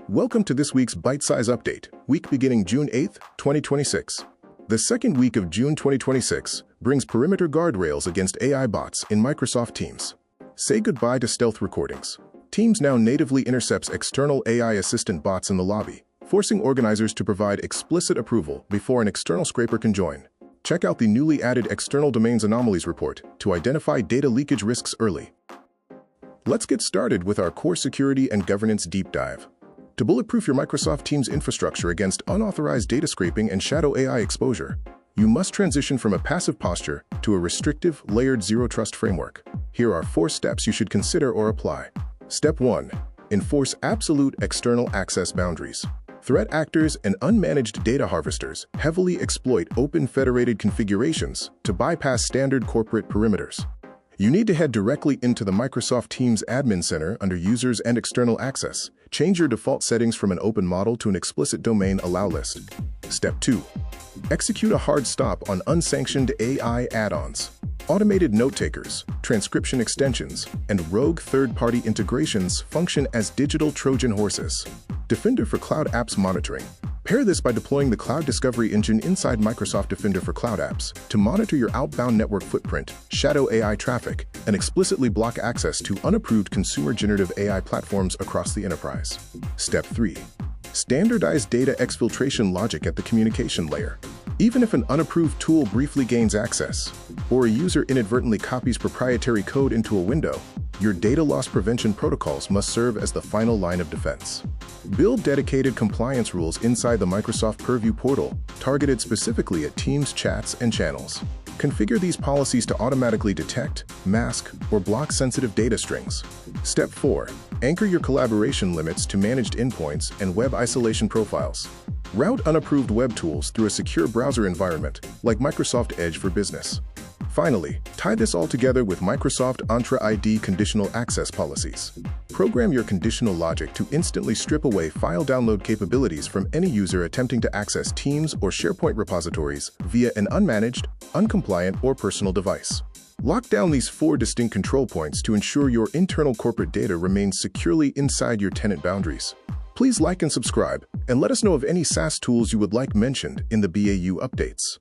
Welcome to this week's Bite-Size Update, week beginning June 8, 2026. The second week of June 2026 brings perimeter guardrails against AI bots in Microsoft Teams. Say goodbye to stealth recordings. Teams now natively intercepts external AI assistant bots in the lobby, forcing organizers to provide explicit approval before an external scraper can join. Check out the newly added External Domains Anomalies report to identify data leakage risks early. Let's get started with our core security and governance deep dive. To bulletproof your Microsoft Teams infrastructure against unauthorized data scraping and shadow AI exposure, you must transition from a passive posture to a restrictive, layered zero-trust framework. Here are 4 steps you should consider or apply. Step 1. Enforce absolute external access boundaries. Threat actors and unmanaged data harvesters heavily exploit open federated configurations to bypass standard corporate perimeters. You need to head directly into the Microsoft Teams Admin Center under Users and External Access. Change your default settings from an open model to an explicit domain allow list. Step 2. Execute a hard stop on unsanctioned AI add-ons. Automated note-takers, transcription extensions, and rogue third-party integrations function as digital Trojan horses. Defender for Cloud Apps Monitoring. Pair this by deploying the Cloud Discovery Engine inside Microsoft Defender for Cloud Apps to monitor your outbound network footprint, shadow AI traffic, and explicitly block access to unapproved consumer generative AI platforms across the enterprise. Step 3. Standardize data exfiltration logic at the communication layer. Even if an unapproved tool briefly gains access, or a user inadvertently copies proprietary code into a window, your data loss prevention protocols must serve as the final line of defense. Build dedicated compliance rules inside the Microsoft Purview portal, targeted specifically at Teams chats and channels. Configure these policies to automatically detect, mask, or block sensitive data strings. Step 4. Anchor your collaboration limits to managed endpoints and web isolation profiles. Route unapproved web tools through a secure browser environment, like Microsoft Edge for Business. Finally, tie this all together with Microsoft Entra ID conditional access policies. Program your conditional logic to instantly strip away file download capabilities from any user attempting to access Teams or SharePoint repositories via an unmanaged, uncompliant, or personal device. Lock down these 4 distinct control points to ensure your internal corporate data remains securely inside your tenant boundaries. Please like and subscribe, and let us know of any SaaS tools you would like mentioned in the BAU updates.